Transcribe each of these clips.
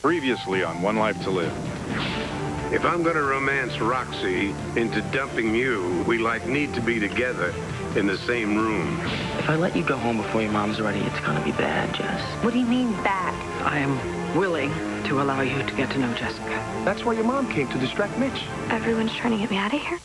Previously on One Life to Live. If I'm gonna romance Roxy into dumping you, we need to be together in the same room. If I let you go home before your mom's ready, it's gonna be bad, Jess. What do you mean, bad? I am willing to allow you to get to know Jessica. That's why your mom came, to distract Mitch. Everyone's trying to get me out of here.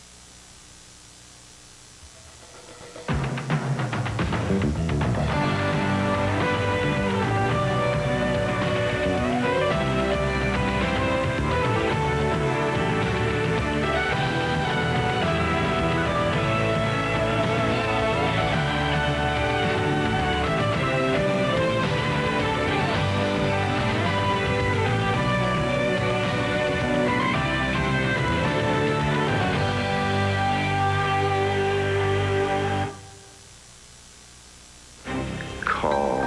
Call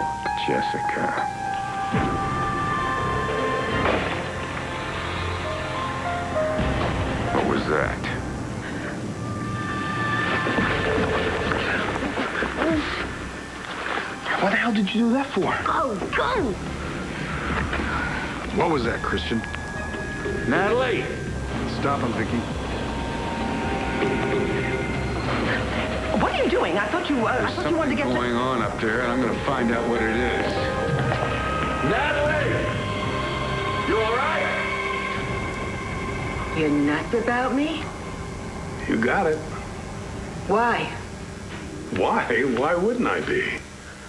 Jessica. What was that? What the hell did you do that for? Go! What was that, Christian? Natalie! Stop him, Vicky. What are you doing? I thought you wanted to get going on up there, and I'm gonna find out what it is. Natalie! You all right? You're nuts about me? You got it. Why? Why? Why wouldn't I be?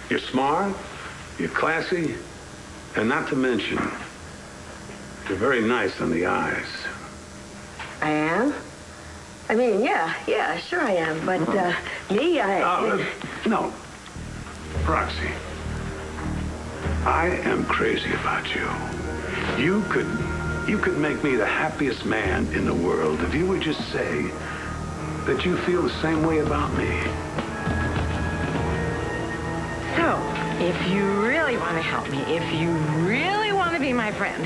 You're smart, you're classy, and not to mention, you're very nice on the eyes. I am? I mean, yeah, sure I am. But, me, No. Roxy, I am crazy about you. You could make me the happiest man in the world if you would just say that you feel the same way about me. So, if you really want to help me, if you really want to be my friend,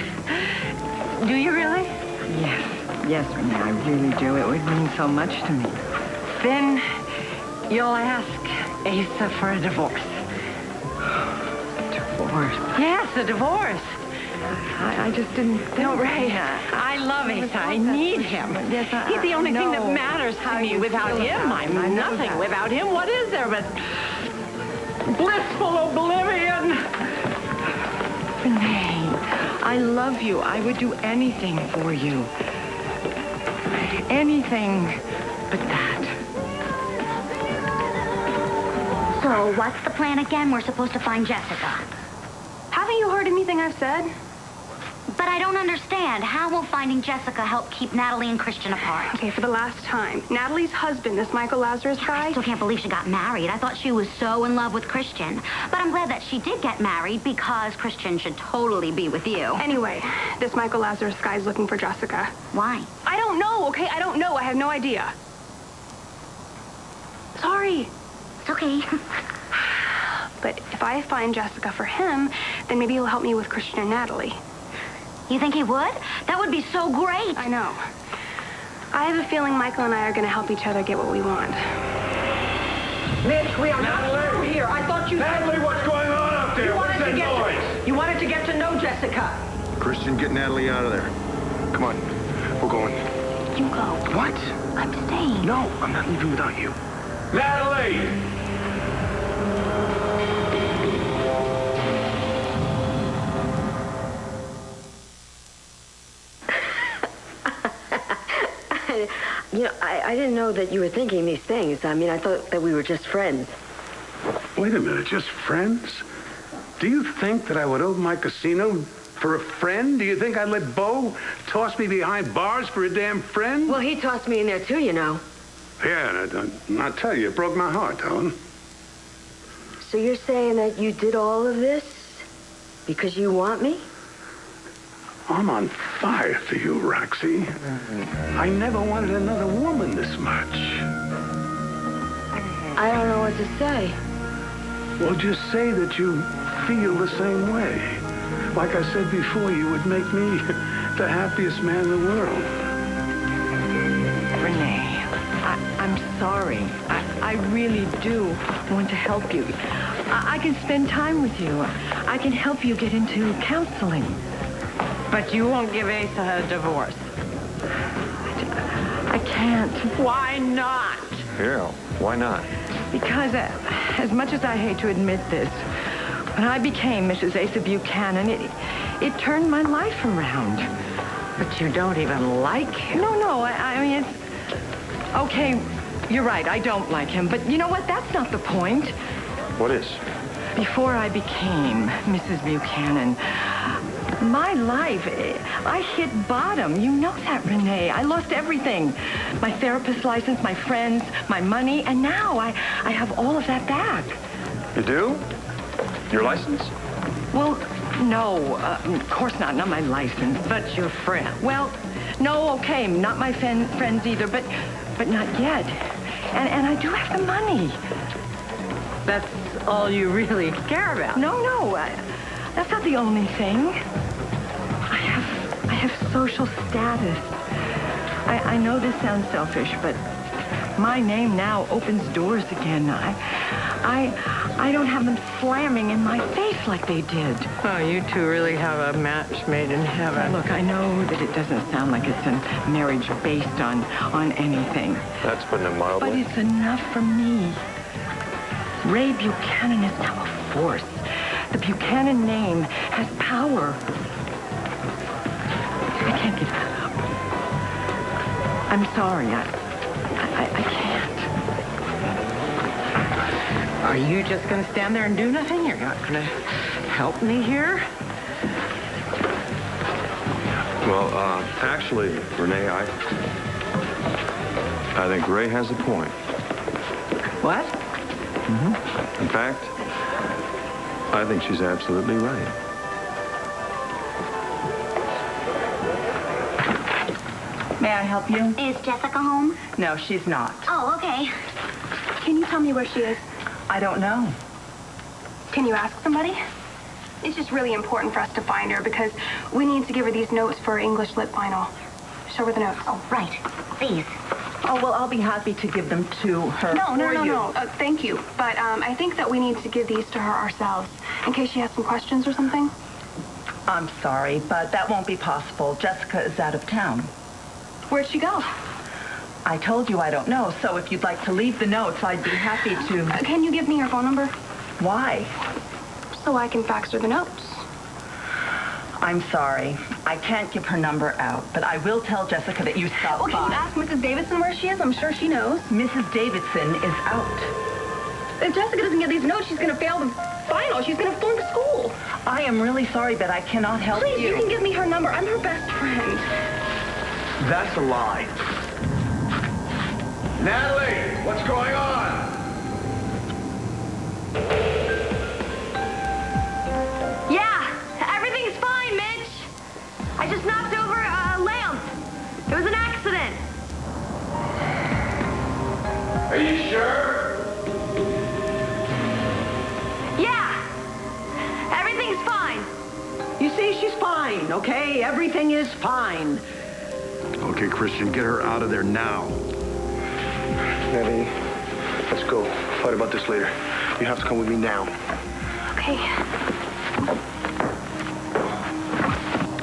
do you really? Yes, Renee, I really do. It would mean so much to me. Then you'll ask Asa for a divorce. Divorce? Yes, a divorce. I just didn't think... No, Ray, I love Asa. I need him. He's the only thing that matters to me. Without him, I'm nothing. Without him, what is there but blissful oblivion? Renee, I love you. I would do anything for you. Anything but that. So, what's the plan again? We're supposed to find Jessica. Haven't you heard anything I've said? But I don't understand. How will finding Jessica help keep Natalie and Christian apart? Okay, for the last time. Natalie's husband, this Michael Lazarus guy... I still can't believe she got married. I thought she was so in love with Christian. But I'm glad that she did get married because Christian should totally be with you. Anyway, this Michael Lazarus guy's looking for Jessica. Why? I don't know, okay? I don't know. I have no idea. Sorry. It's okay. But if I find Jessica for him, then maybe he'll help me with Christian and Natalie. You think he would? That would be so great. I know. I have a feeling Michael and I are going to help each other get what we want. Mitch, we are not through here. I thought you said... Natalie, what's going on up there? What's that noise? You wanted to get to know Jessica. Christian, get Natalie out of there. Come on. We're going. You go. What? I'm staying. No, I'm not leaving without you. Natalie! You know, I didn't know that you were thinking these things. I mean, I thought that we were just friends. Wait a minute, just friends? Do you think that I would open my casino for a friend? Do you think I'd let Bo toss me behind bars for a damn friend? Well, he tossed me in there too, you know. Yeah, and I tell you, it broke my heart, Helen. So you're saying that you did all of this because you want me? I'm on fire for you, Roxy. I never wanted another woman this much. I don't know what to say. Well, just say that you feel the same way. Like I said before, you would make me the happiest man in the world. Renee, I'm sorry. I really do want to help you. I can spend time with you. I can help you get into counseling. But you won't give Asa a divorce. I can't. Why not? Yeah, why not? Because as much as I hate to admit this, when I became Mrs. Asa Buchanan, it turned my life around. But you don't even like him. No, I mean, it's... Okay, you're right, I don't like him. But you know what? That's not the point. What is? Before I became Mrs. Buchanan, my life, I hit bottom. You know that, Renee. I lost everything. My therapist license, my friends, my money, and now I have all of that back. You do? Your license? Well, no, of course not my license. But your friend. Well, no, okay, not my friends either, but not yet. And I do have the money. That's all you really care about. No, that's not the only thing. I have social status. I know this sounds selfish, but my name now opens doors again. I don't have them slamming in my face like they did. Oh, you two really have a match made in heaven. Look, I know that it doesn't sound like it's a marriage based on anything. That's putting it mildly. But it's enough for me. Ray Buchanan is now a force. The Buchanan name has power. I can't give that up. I'm sorry. I can't. Are you just going to stand there and do nothing? You're not going to help me here? Well, actually, Renee, I think Ray has a point. What? In fact, I think she's absolutely right. May I help you? Is Jessica home? No, she's not. Oh, okay. Can you tell me where she is? I don't know. Can you ask somebody? It's just really important for us to find her because we need to give her these notes for her English Lit final. Show her the notes. Oh, right. These. Oh, well, I'll be happy to give them to her. No. Thank you. But I think that we need to give these to her ourselves in case she has some questions or something. I'm sorry, but that won't be possible. Jessica is out of town. Where'd she go? I told you I don't know, so if you'd like to leave the notes, I'd be happy to. Can you give me her phone number? Why? So I can fax her the notes. I'm sorry. I can't give her number out, but I will tell Jessica that you stopped Well, can you by. ask Mrs. Davidson where she is? I'm sure she knows. Mrs. Davidson is out. If Jessica doesn't get these notes, she's going to fail the final. She's going to flunk school. I am really sorry, but I cannot help Please, you can give me her number. I'm her best friend. That's a lie. Natalie, what's going on? Yeah, everything's fine, Mitch. I just knocked over a lamp. It was an accident. Are you sure? Yeah, everything's fine. You see, she's fine, okay? Everything is fine. Okay, Christian, get her out of there now. Natalie, let's go. Fight about this later. You have to come with me now. Okay.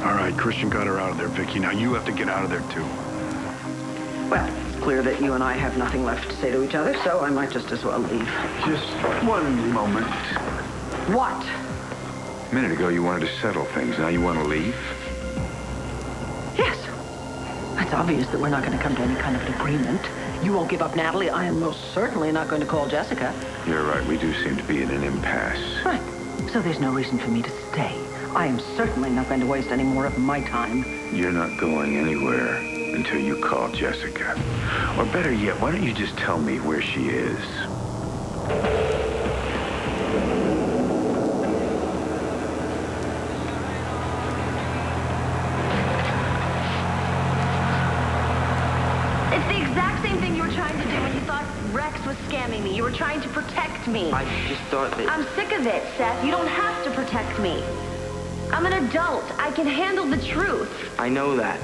All right, Christian got her out of there, Vicky. Now you have to get out of there, too. Well, it's clear that you and I have nothing left to say to each other, so I might just as well leave. Just one moment. What? A minute ago, you wanted to settle things. Now you want to leave? Yes. It's obvious that we're not going to come to any kind of an agreement. You won't give up Natalie. I am most certainly not going to call Jessica. You're right. We do seem to be in an impasse. Right. So there's no reason for me to stay. I am certainly not going to waste any more of my time. You're not going anywhere until you call Jessica. Or better yet, why don't you just tell me where she is? It's the exact same thing you were trying to do when you thought Rex was scamming me. You were trying to protect me. I just thought that... I'm sick of it, Seth. You don't have to protect me. I'm an adult. I can handle the truth. I know that.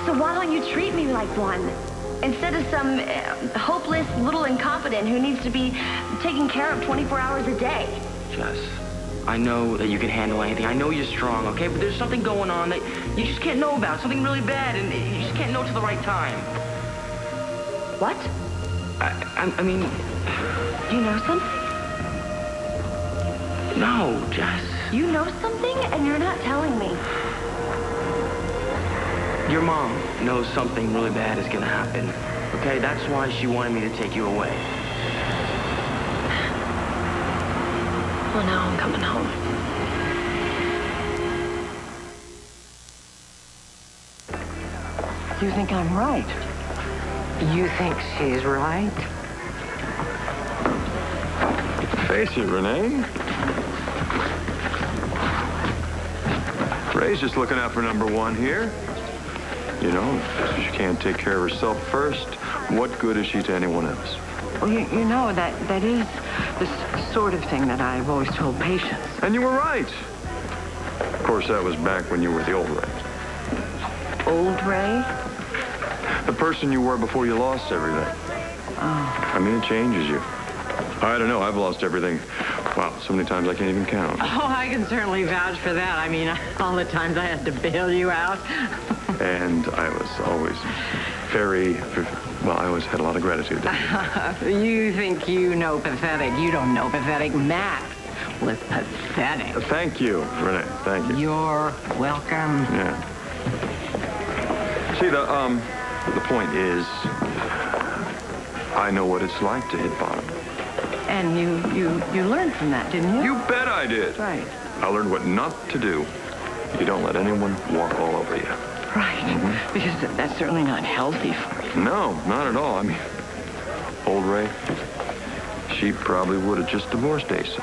So why don't you treat me like one? Instead of some hopeless little incompetent who needs to be taken care of 24 hours a day. Jess, I know that you can handle anything. I know you're strong, okay? But there's something going on that you just can't know about. Something really bad, and you just can't know till the right time. What? I mean... You know something? No, Jess. You know something, and you're not telling me. Your mom knows something really bad is gonna happen, okay? That's why she wanted me to take you away. Well, now I'm coming home. You think I'm right? You think she's right? Face it, Renee. Ray's just looking out for number one here. You know, if she can't take care of herself first, what good is she to anyone else? Well, you know, that is the sort of thing that I've always told patients. And you were right. Of course, that was back when you were the old Ray. Old Ray? The person you were before you lost everything. Oh. I mean, it changes you. I don't know. I've lost everything. Wow, so many times I can't even count. Oh, I can certainly vouch for that. I mean, all the times I had to bail you out. And I was always I always had a lot of gratitude. You think you know pathetic. You don't know pathetic. Max was pathetic. Thank you, Renee. Thank you. You're welcome. Yeah. See, the point is, I know what it's like to hit bottom. And you learned from that, didn't you? You bet I did. Right. I learned what not to do. You don't let anyone walk all over you. Right. Mm-hmm. Because that's certainly not healthy for you. No, not at all. I mean, old Ray, she probably would have just divorced Asa.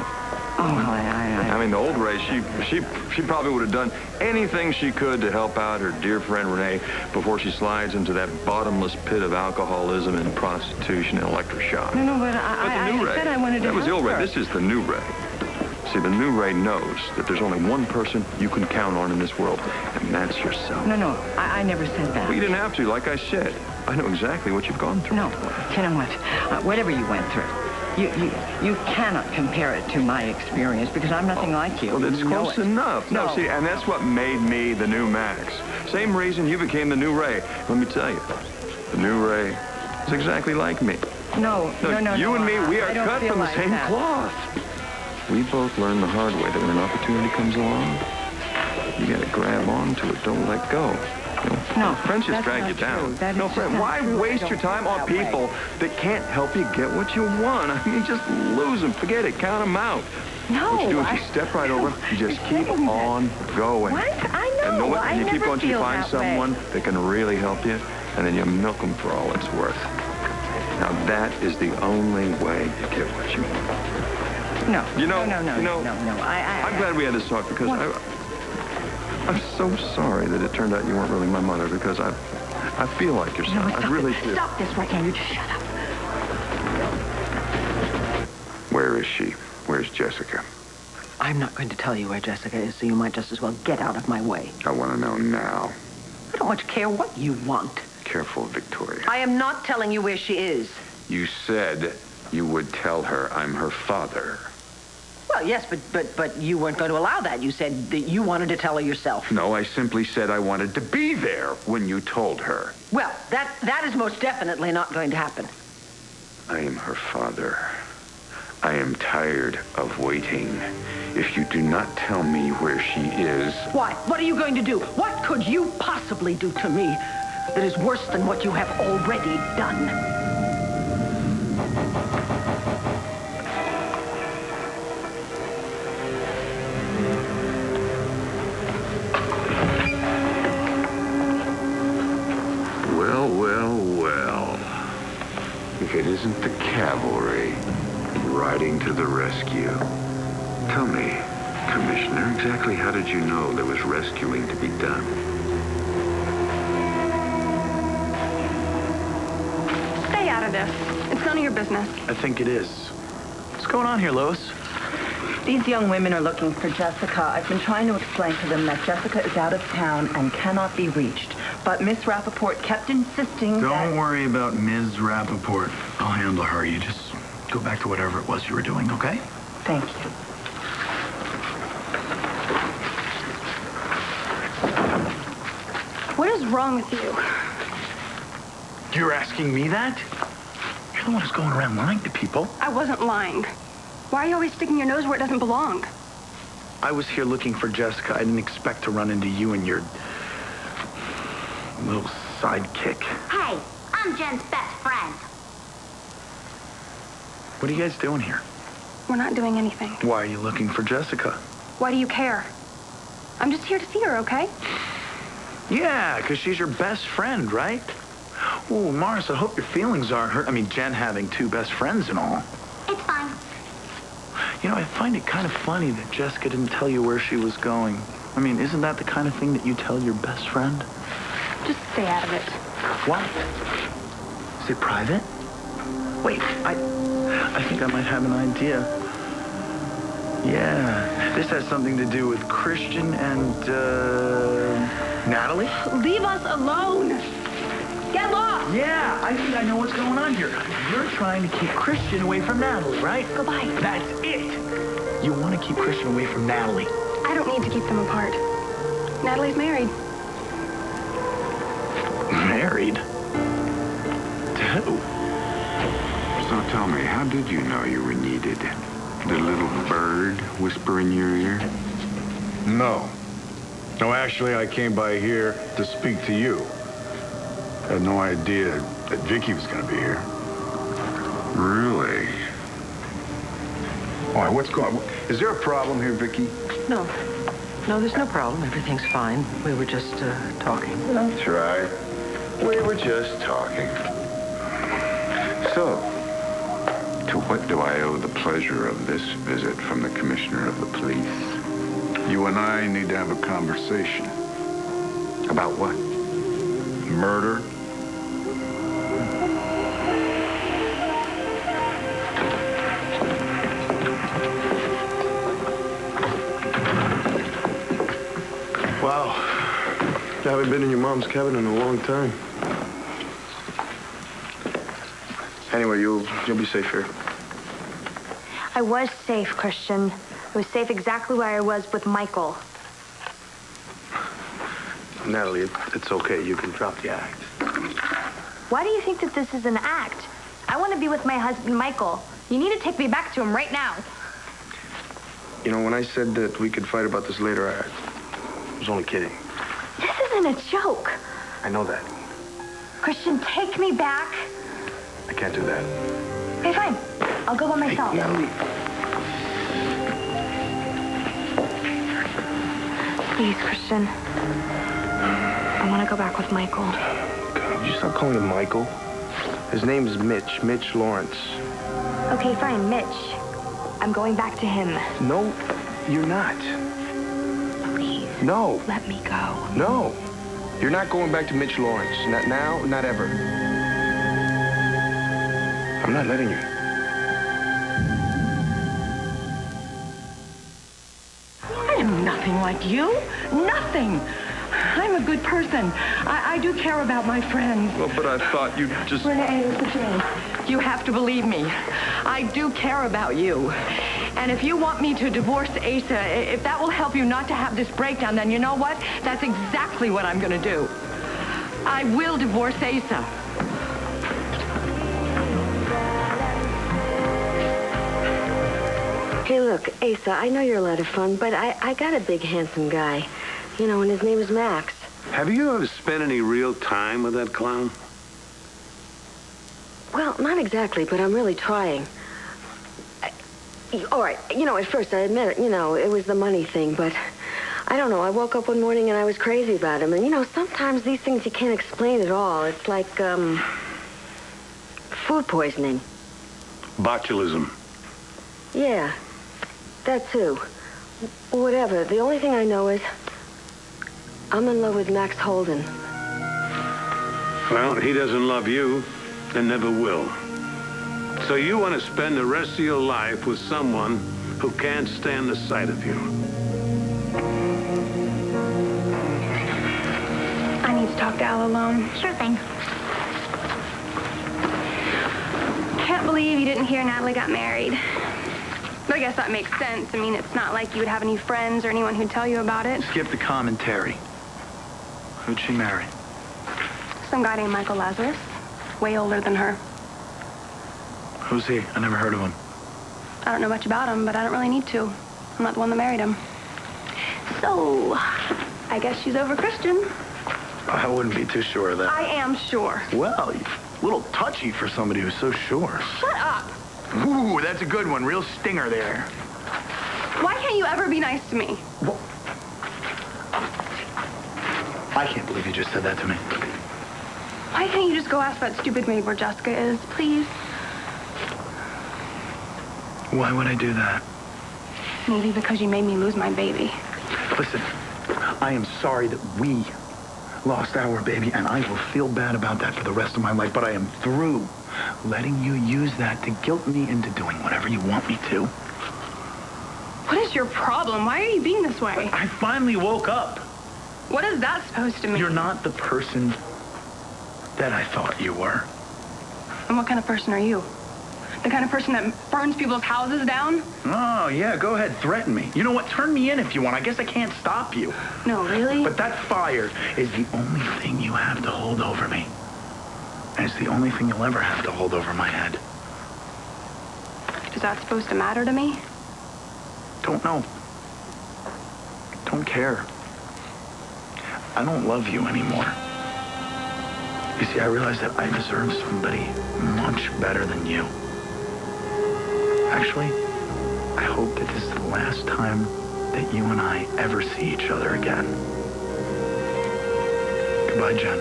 Oh, I mean, the old Ray, she probably would have done anything she could to help out her dear friend Renee before she slides into that bottomless pit of alcoholism and prostitution and electroshock. No, but I said I wanted to That was the old Ray. her. This is the new Ray. See, the new Ray knows that there's only one person you can count on in this world, and that's yourself. No, I never said that. Well, you didn't have to, like I said. I know exactly what you've gone through. No, you know what? Whatever you went through, you cannot compare it to my experience because I'm nothing like you. Well, it's close enough. No, see, and that's what made me the new Max. Same reason you became the new Ray. Let me tell you, the new Ray is exactly like me. No. You and me, we are cut from the same cloth. We both learned the hard way that when an opportunity comes along, you gotta grab onto it. Don't let go. No, friendships drag you down. No, friend, why waste your time on people that can't help you get what you want? I mean, just lose them. Forget it. Count them out. No. What you do is you step right over them. You just keep on going. What? I know. And know what? I And you keep never going until you feel find that someone way. that can really help you, and then you milk them for all it's worth. Now, that is the only way to get what you want. No. No. I'm glad we had this talk because I'm so sorry that it turned out you weren't really my mother because I feel like your son. I really do. Stop this right now. You just shut up. Where is she? Where's Jessica? I'm not going to tell you where Jessica is, so you might just as well get out of my way. I want to know now. I don't much care what you want. Careful, Victoria. I am not telling you where she is. You said you would tell her I'm her father. Well, yes, but you weren't going to allow that. You said that you wanted to tell her yourself. No, I simply said I wanted to be there when you told her. Well, that is most definitely not going to happen. I am her father. I am tired of waiting. If you do not tell me where she is... Why? What are you going to do? What could you possibly do to me that is worse than what you have already done? Well. If it isn't the cavalry riding to the rescue. Tell me, Commissioner, exactly how did you know there was rescuing to be done? Stay out of this. It's none of your business. I think it is. What's going on here, Lois? These young women are looking for Jessica. I've been trying to explain to them that Jessica is out of town and cannot be reached. But Miss Rappaport kept insisting Don't worry about Ms. Rappaport. I'll handle her. You just go back to whatever it was you were doing, okay? Thank you. What is wrong with you? You're asking me that? You're the one who's going around lying to people. I wasn't lying. Why are you always sticking your nose where it doesn't belong? I was here looking for Jessica. I didn't expect to run into you and your little sidekick. Hey, I'm Jen's best friend. What are you guys doing here? We're not doing anything. Why are you looking for Jessica? Why do you care? I'm just here to see her, okay? Yeah, because she's your best friend, right? Ooh, Morris, I hope your feelings aren't hurt. I mean, Jen having two best friends and all. It's fine. You know, I find it kind of funny that Jessica didn't tell you where she was going. I mean, isn't that the kind of thing that you tell your best friend? Just stay out of it. What? Is it private? Wait, I think I might have an idea. Yeah, this has something to do with Christian and, Natalie? Leave us alone. Get lost. Yeah, I think I know what's going on here. You're trying to keep Christian away from Natalie, right? Goodbye. That's it. You want to keep Christian away from Natalie. I don't need to keep them apart. Natalie's married. Married? To who? So tell me, how did you know you were needed? Did a little bird whisper in your ear? No. No, actually, I came by here to speak to you. Had no idea that Vicky was going to be here. Really? All right, what's going on? Is there a problem here, Vicky? No. No, there's no problem. Everything's fine. We were just talking. That's right. We were just talking. So, to what do I owe the pleasure of this visit from the Commissioner of the Police? You and I need to have a conversation. About what? Murder? Wow. I haven't been in your mom's cabin in a long time. Anyway, you'll be safe here. I was safe, Christian. I was safe exactly where I was with Michael. Natalie, it's okay. You can drop the act. Why do you think that this is an act? I want to be with my husband, Michael. You need to take me back to him right now. You know, when I said that we could fight about this later, I was only kidding. This isn't a joke. I know that. Christian, take me back. I can't do that. Okay, fine. I'll go by myself. Hey, Natalie. Please, Christian. I want to go back with Michael. God, would you stop calling him Michael? His name is Mitch. Mitch Lawrence. Okay, fine, Mitch. I'm going back to him. No, you're not. Please. No. Let me go. No. You're not going back to Mitch Lawrence. Not now, not ever. I'm not letting you. I am nothing like you. Nothing. I'm a good person. I do care about my friends. Well, but I thought you just... Renee, listen to me. You have to believe me. I do care about you. And if you want me to divorce Asa, if that will help you not to have this breakdown, then you know what? That's exactly what I'm going to do. I will divorce Asa. Hey, look, Asa, I know you're a lot of fun, but I got a big, handsome guy. You know, and his name is Max. Have you ever spent any real time with that clown? Well, not exactly, but I'm really trying. All right, you know, at first I admit it, you know, it was the money thing, but I don't know. I woke up one morning and I was crazy about him. And, you know, sometimes these things you can't explain at all. It's like, food poisoning. Botulism. Yeah, that too. Whatever. The only thing I know is I'm in love with Max Holden. Well, he doesn't love you and never will. So you want to spend the rest of your life with someone who can't stand the sight of you. I need to talk to Al alone. Sure thing. Can't believe you didn't hear Natalie got married. But I guess that makes sense. I mean, it's not like you would have any friends or anyone who'd tell you about it. Skip the commentary. Who'd she marry? Some guy named Michael Lazarus. Way older than her. Who's he? I never heard of him. I don't know much about him, but I don't really need to. I'm not the one that married him. So, I guess she's over Christian. I wouldn't be too sure of that. I am sure. Well, a little touchy for somebody who's so sure. Shut up. Ooh, that's a good one. Real stinger there. Why can't you ever be nice to me? Well, I can't believe you just said that to me. Why can't you just go ask that stupid maid where Jessica is, please? Why would I do that? Maybe because you made me lose my baby. Listen, I am sorry that we lost our baby, and I will feel bad about that for the rest of my life, but I am through letting you use that to guilt me into doing whatever you want me to. What is your problem? Why are you being this way? I finally woke up. What is that supposed to mean? You're not the person that I thought you were. And what kind of person are you? The kind of person that burns people's houses down? Oh, yeah, go ahead, threaten me. You know what, turn me in if you want. I guess I can't stop you. No, really? But that fire is the only thing you have to hold over me. And it's the only thing you'll ever have to hold over my head. Is that supposed to matter to me? Don't know. Don't care. I don't love you anymore. You see, I realize that I deserve somebody much better than you. Actually, I hope that this is the last time that you and I ever see each other again. Goodbye, Jen.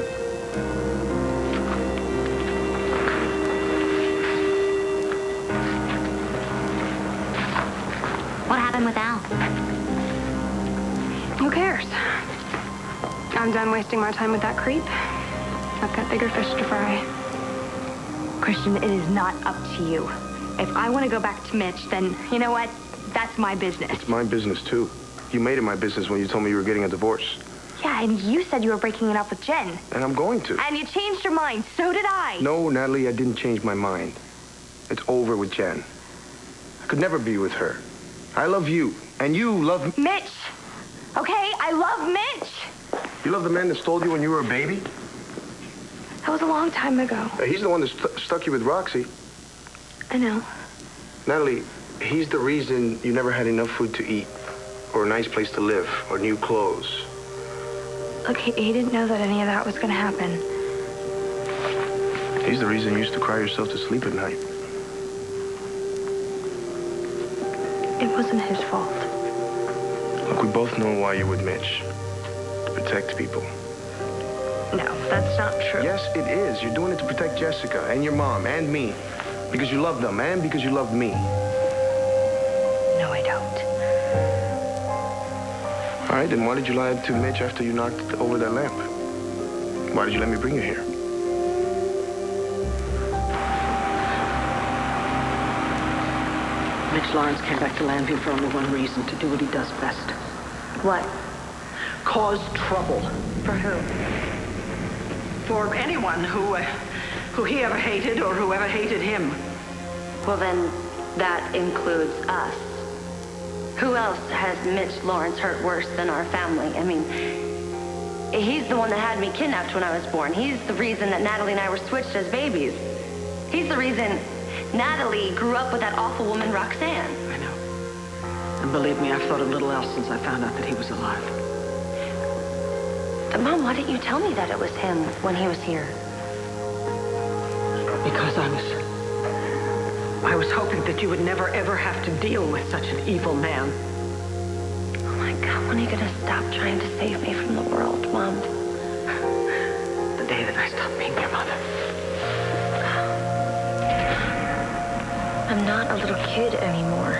What happened with Al? Who cares? I'm done wasting my time with that creep. I've got bigger fish to fry. Christian, it is not up to you. If I want to go back to Mitch, then you know what? That's my business. It's my business, too. You made it my business when you told me you were getting a divorce. Yeah, and you said you were breaking it up with Jen. And I'm going to. And you changed your mind. So did I. No, Natalie, I didn't change my mind. It's over with Jen. I could never be with her. I love you, and you love me. Mitch! Okay, I love Mitch! You love the man that stole you when you were a baby? That was a long time ago. He's the one that stuck you with Roxy. I know. Natalie, he's the reason you never had enough food to eat, or a nice place to live, or new clothes. Look, he didn't know that any of that was going to happen. He's the reason you used to cry yourself to sleep at night. It wasn't his fault. Look, we both know why you're with Mitch. To protect people. No, that's not true. Yes, it is. You're doing it to protect Jessica and your mom and me. Because you love them and because you love me. No, I don't. All right, then why did you lie to Mitch after you knocked over that lamp? Why did you let me bring you here? Mitch Lawrence came back to Landview for only one reason, to do what he does best. What? Cause trouble. For who? For anyone who he ever hated or who ever hated him. Well, then that includes us. Who else has Mitch Lawrence hurt worse than our family? I mean, he's the one that had me kidnapped when I was born. He's the reason that Natalie and I were switched as babies. He's the reason Natalie grew up with that awful woman, Roxanne. I know. And believe me, I've thought of little else since I found out that he was alive. Mom, why didn't you tell me that it was him when he was here? Because I was hoping that you would never, ever have to deal with such an evil man. Oh, my God. When are you going to stop trying to save me from the world, Mom? The day that I stopped being your mother. I'm not a little kid anymore.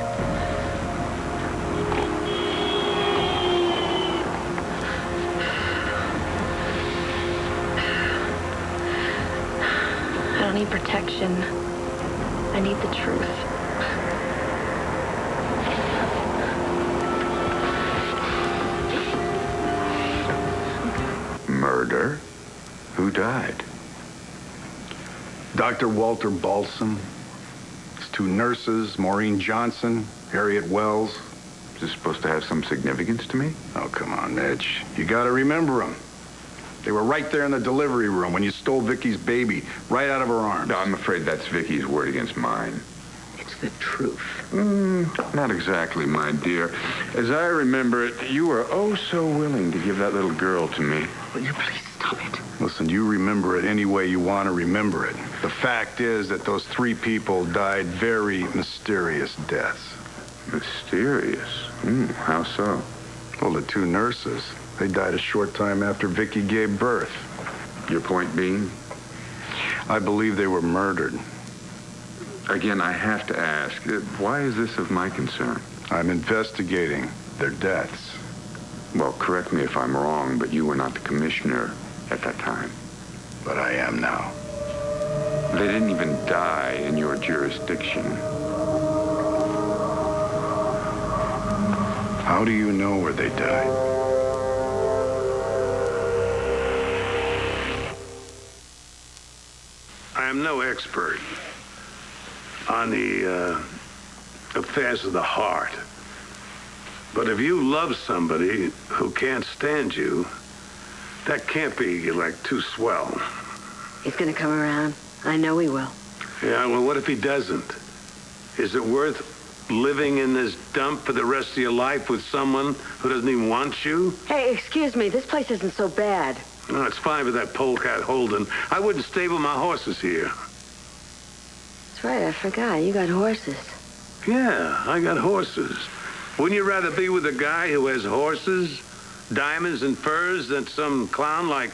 I don't need protection. I need the truth. Murder? Who died? Dr. Walter Balsam. His two nurses, Maureen Johnson, Harriet Wells. Is this supposed to have some significance to me? Oh, come on, Mitch. You gotta remember them. They were right there in the delivery room when you stole Vicky's baby, right out of her arms. No, I'm afraid that's Vicky's word against mine. It's the truth. Not exactly, my dear. As I remember it, you were oh so willing to give that little girl to me. Will you please stop it? Listen, you remember it any way you want to remember it. The fact is that those 3 people died very mysterious deaths. Mysterious? How so? Well, the 2 nurses, they died a short time after Vicky gave birth. Your point being? I believe they were murdered. Again, I have to ask, why is this of my concern? I'm investigating their deaths. Well, correct me if I'm wrong, but you were not the commissioner at that time. But I am now. They didn't even die in your jurisdiction. How do you know where they died? I am no expert on the affairs of the heart. But if you love somebody who can't stand you, that can't be, like, too swell. He's gonna come around. I know he will. Yeah, well, what if he doesn't? Is it worth living in this dump for the rest of your life with someone who doesn't even want you? Hey, excuse me, this place isn't so bad. No, it's fine with that polecat Holden. I wouldn't stable my horses here. That's right, I forgot. You got horses. Yeah, I got horses. Wouldn't you rather be with a guy who has horses, diamonds, and furs than some clown like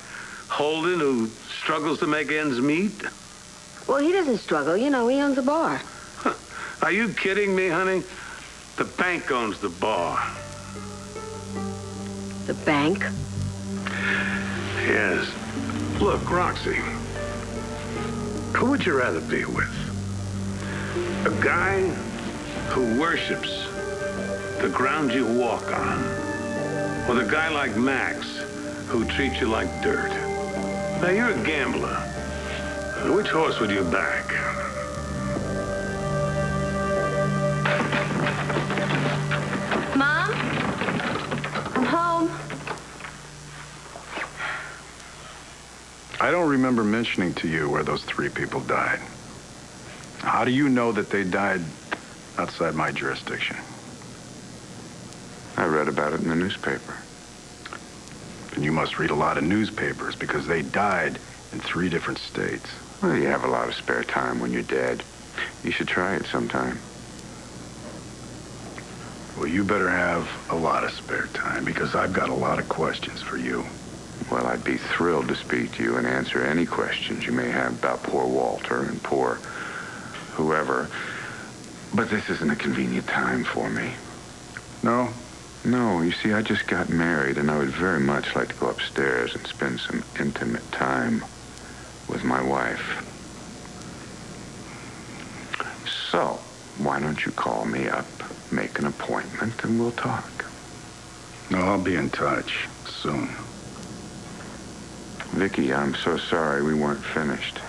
Holden who struggles to make ends meet? Well, he doesn't struggle. You know, he owns a bar. Are you kidding me, honey? The bank owns the bar. The bank? Yes. Look, Roxy, who would you rather be with? A guy who worships the ground you walk on, or the guy like Max who treats you like dirt? Now, you're a gambler. Which horse would you back? Mom? I'm home. I don't remember mentioning to you where those 3 people died. How do you know that they died outside my jurisdiction? I read about it in the newspaper. And you must read a lot of newspapers because they died in 3 different states. Well, you have a lot of spare time when you're dead. You should try it sometime. Well, you better have a lot of spare time because I've got a lot of questions for you. Well, I'd be thrilled to speak to you and answer any questions you may have about poor Walter and poor whoever. But this isn't a convenient time for me. No? No, you see, I just got married, and I would very much like to go upstairs and spend some intimate time with my wife. So, why don't you call me up, make an appointment, and we'll talk. No, I'll be in touch soon. Vicky, I'm so sorry we weren't finished.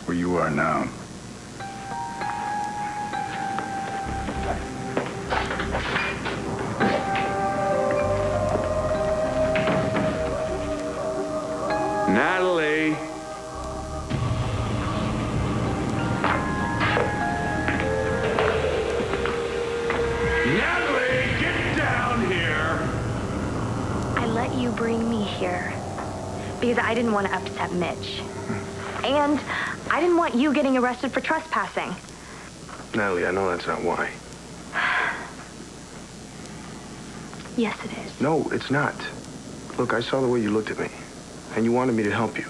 Where you are now. Natalie! Natalie, get down here! I let you bring me here because I didn't want to upset Mitch. And I didn't want you getting arrested for trespassing. Natalie, I know that's not why. Yes, it is. No, it's not. Look, I saw the way you looked at me, and you wanted me to help you.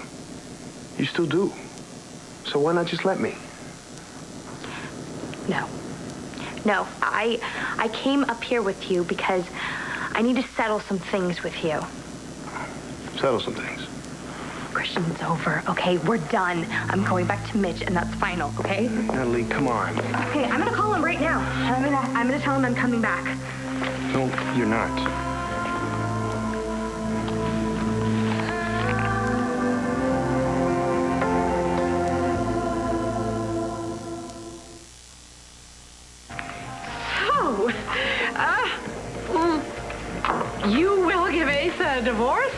You still do. So why not just let me? No. No, I came up here with you because I need to settle some things with you. Settle some things. Christian, it's over, okay? We're done. I'm going back to Mitch, and that's final, okay? Natalie, come on. Okay, I'm gonna call him right now. I'm gonna tell him I'm coming back. No, you're not. You will give Asa a divorce?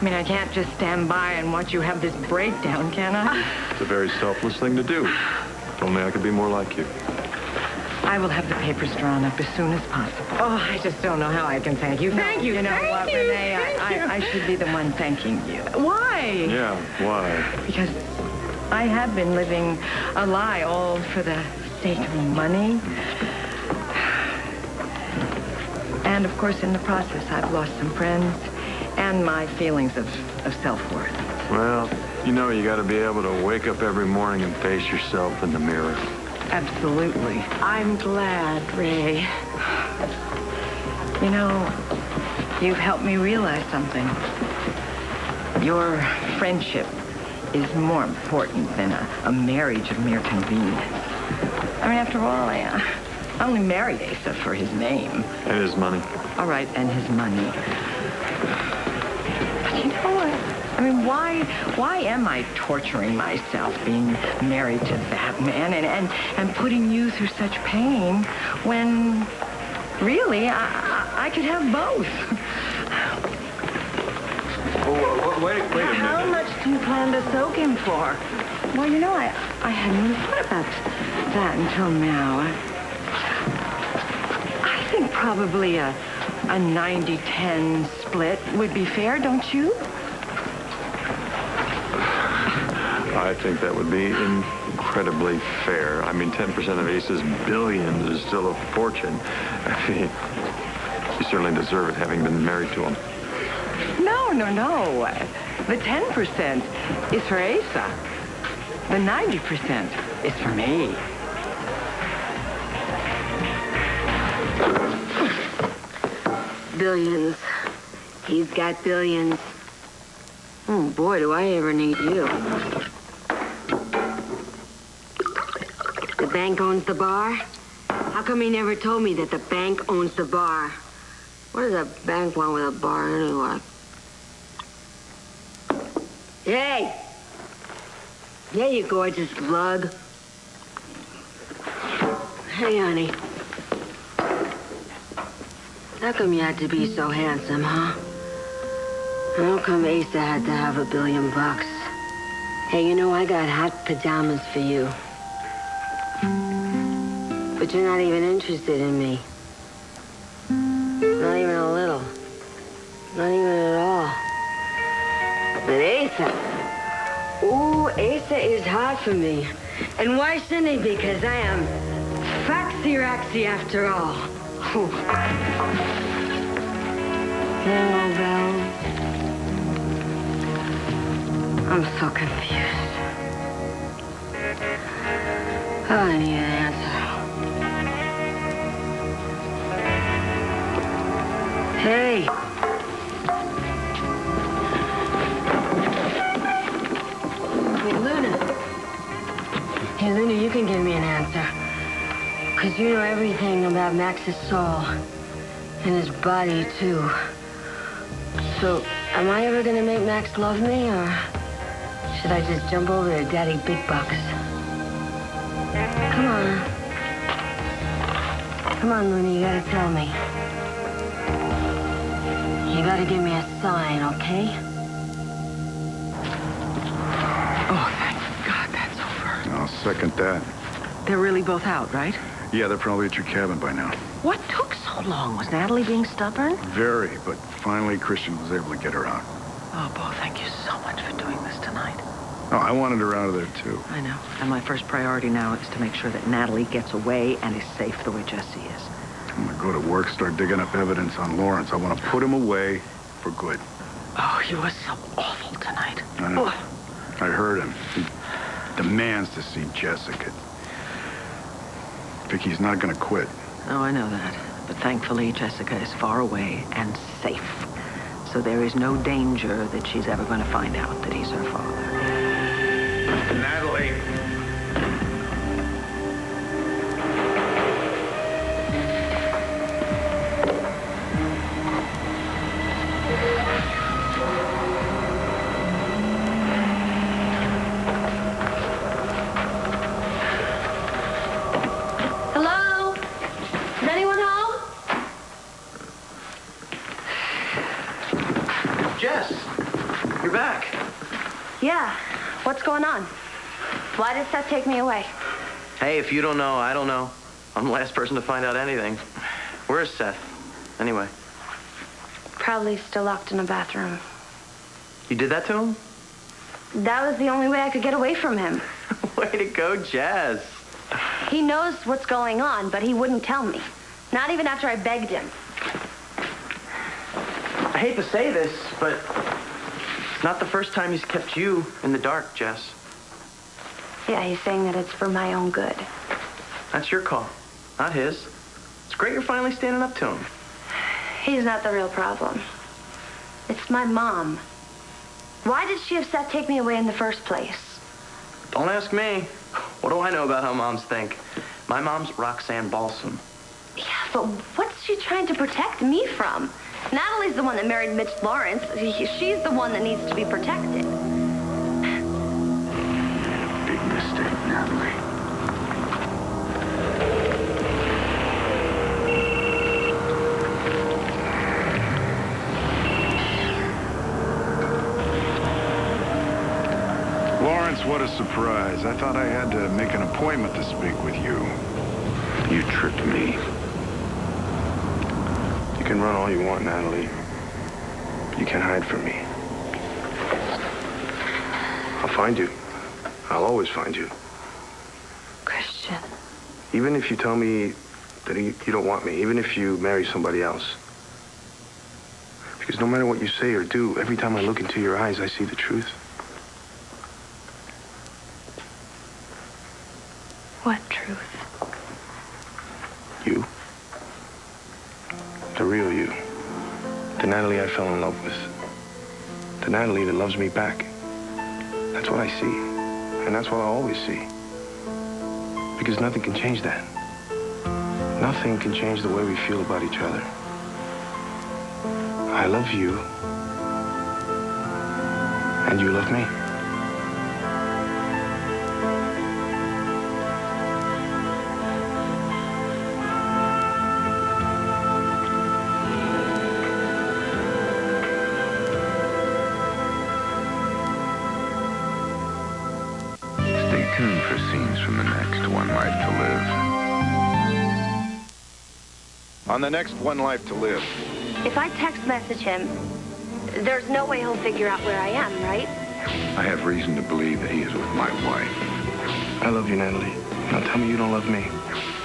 I mean, I can't just stand by and watch you have this breakdown, can I? It's a very selfless thing to do. If only I could be more like you. I will have the papers drawn up as soon as possible. Oh, I just don't know how I can thank you. Thank you. You know what, Renee? I should be the one thanking you. Why? Yeah, why? Because I have been living a lie all for the sake of money. And, of course, in the process, I've lost some friends and my feelings of self-worth. Well, you know you got to be able to wake up every morning and face yourself in the mirror. Absolutely. I'm glad, Ray. You know, you've helped me realize something. Your friendship is more important than a marriage of mere convenience. I mean, after all, I only married Asa for his name. And his money. All right, and his money. But you know what? I mean, why am I torturing myself being married to that man and putting you through such pain when really I could have both? Oh, wait a minute. How much do you plan to soak him for? Well, you know, I hadn't really thought about that until now. I think probably a 90-10 split would be fair, don't you? I think that would be incredibly fair. I mean, 10% of Ace's billions is still a fortune. I mean, you certainly deserve it, having been married to him. No. The 10% is for Asa. The 90% is for me. Billions. He's got billions. Oh, boy, do I ever need you. The bank owns the bar? How come he never told me that the bank owns the bar? What does a bank want with a bar anyway? Hey! Yeah, you gorgeous lug. Hey, honey. How come you had to be so handsome, huh? How come Asa had to have $1 billion? Hey, you know, I got hot pajamas for you. But you're not even interested in me. Not even a little. Not even at all. But Asa. Ooh, Asa is hot for me. And why shouldn't he? Because I am foxy-roxy after all. Jingle bells. I'm so confused. I need an answer. Hey. Hey, Luna, you can give me an answer. Because you know everything about Max's soul. And his body, too. So, am I ever going to make Max love me, or should I just jump over to Daddy Big Bucks? Come on. Come on, Luna, you gotta tell me. You gotta give me a sign, okay? Oh, thank God that's over. I'll second that. They're really both out, right? Yeah, they're probably at your cabin by now. What took so long? Was Natalie being stubborn? Very, but finally Christian was able to get her out. Oh, Bo, thank you so much for doing this tonight. Oh, I wanted her out of there, too. I know. And my first priority now is to make sure that Natalie gets away and is safe the way Jesse is. I'm gonna go to work, start digging up evidence on Lawrence. I want to put him away for good. Oh, you were so awful tonight. I know. Oh. I heard him. He demands to see Jessica. Vicky's not gonna quit. Oh, I know that. But thankfully, Jessica is far away and safe. So there is no danger that she's ever going to find out that he's her father. Natalie. Hello? Is anyone home? Jess, You're back. Yeah. What's going on? Why did Seth take me away? Hey, if you don't know, I don't know. I'm the last person to find out anything. Where's Seth? Anyway. Probably still locked in a bathroom. You did that to him? That was the only way I could get away from him. Way to go, Jazz. He knows what's going on, but he wouldn't tell me. Not even after I begged him. I hate to say this, but it's not the first time he's kept you in the dark, Jess. Yeah, he's saying that it's for my own good. That's your call, not his. It's great you're finally standing up to him. He's not the real problem. It's my mom. Why did she have Seth take me away in the first place? Don't ask me. What do I know about how moms think? My mom's Roxanne Balsam. Yeah, but what's she trying to protect me from? Natalie's the one that married Mitch Lawrence. She's the one that needs to be protected. Big mistake, Natalie. Lawrence, what a surprise. I thought I had to make an appointment to speak with you. You tricked me. You can run all you want, Natalie. You can't hide from me. I'll find you. I'll always find you. Christian. Even if you tell me that you don't want me, even if you marry somebody else. Because no matter what you say or do, every time I look into your eyes, I see the truth. What truth? You. The real you. The Natalie I fell in love with. The Natalie that loves me back. That's what I see. And that's what I'll always see. Because nothing can change that. Nothing can change the way we feel about each other. I love you. And you love me. Stay tuned for scenes from the next One Life to Live. On the next One Life to Live. If I text message him, there's no way he'll figure out where I am, right? I have reason to believe that he is with my wife. I love you, Natalie. Now tell me you don't love me.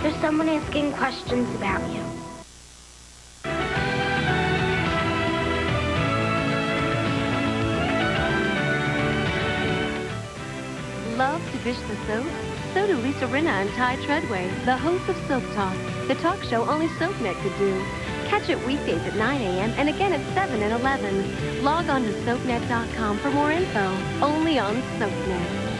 There's someone asking questions about you. Love to dish the soap? So do Lisa Rinna and Ty Treadway, the hosts of Soap Talk, the talk show only SoapNet could do. Catch it weekdays at 9 a.m. and again at 7 and 11. Log on to SoapNet.com for more info. Only on SoapNet.